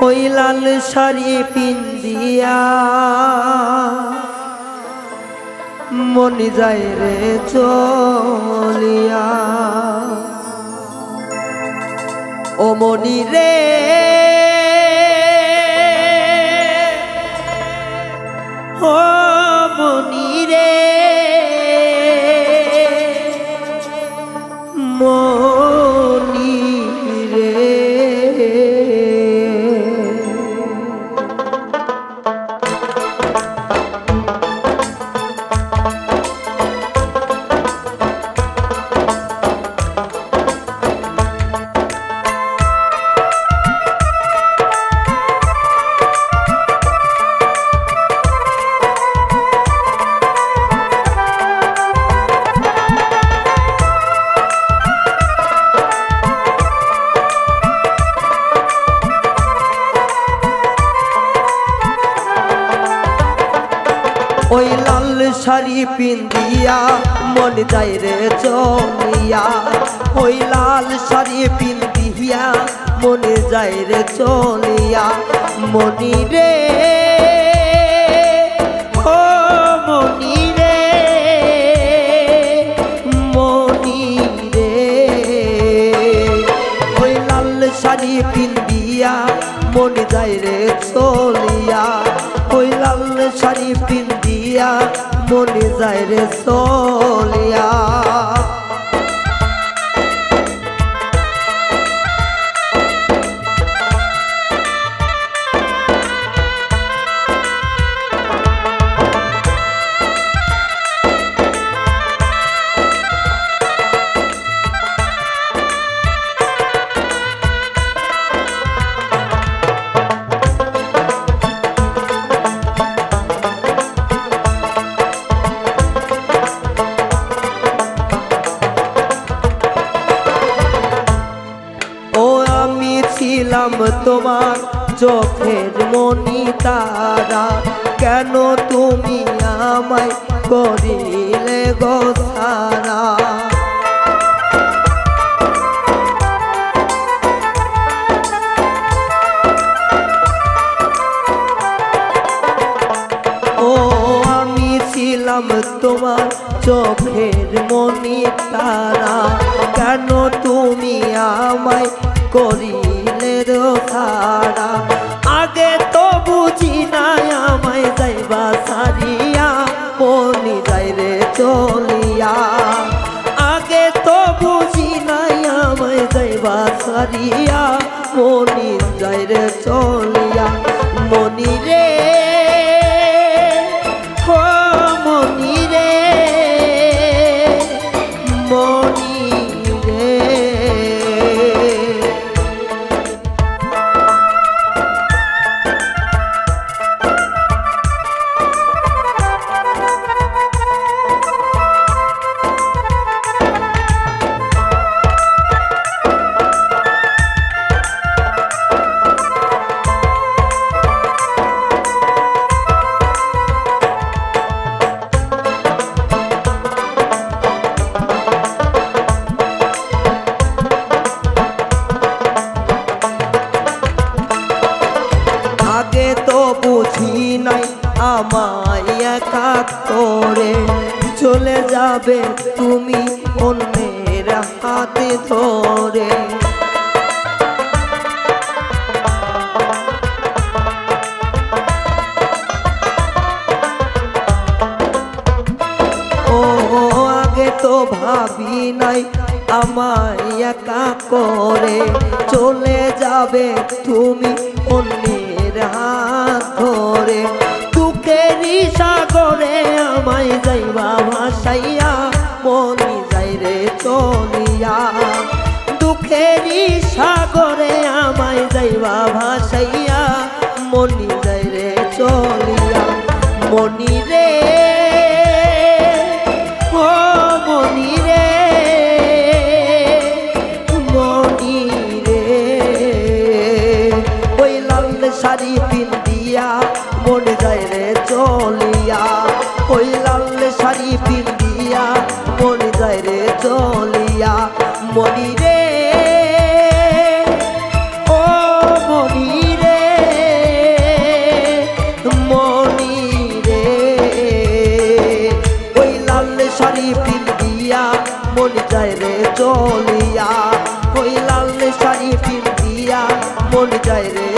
ওই লাল শাড়ি পিন্দিয়া মনি যায় রে চলিয়া ও মনি রে ও মনি রে মনি রে ওই লাল শাড়ি পিন্দিয়া মন যায় রে চলিয়া ওই লাল শাড়ি পিন্দিয়া মন যায় রে চলিয়া মনি রে ও মনি রে মনি রে ওই লাল শাড়ি পিন্দিয়া মন যায় রে চলিয়া ওই লাল শাড়ি পিন্দিয়া মনে যায় রে চলিয়া ছিলাম তোমার চোখের মনি তারা কেন তুমি আমায় করিলে গো সারা ও আমি ছিলাম তোমার চোখের মনি তারা কেন তুমি আমায় করিলে সারা আগে তো বুঝি নাই আমায় যাইবা সারিয়া মনি যাই রে চলিয়া আগে তো বুঝি নাই আমায় যাইবা সারিয়া মনি যাই রে চলিয়া মনি রে ও মনি রে মনি রে বুঝি নাই আমায় একা করে চলে যাবে তুমি অন্যের হাতে ধরে ও আগে তো ভাবি নাই আমায় একা করে চলে যাবে তুমি অন্যের হাত ধরে দুঃখেরই সাগরে আমায় যাইবা ভাসাইয়া মনি যাই রে চলিয়া দুঃখেরই সাগরে আমায় যাইবা ভাসাইয়া মনি যাই রে চলিয়া মনি রে ও মনি রে মনি রে ওই লাল শাড়ি পিন্দিয়া মনে যায় রে চলিয়া ওই লাল শাড়ি পিন্দিয়া মনে যায় রে চলিয়া মনি রে ও মনি রে মন যায় রে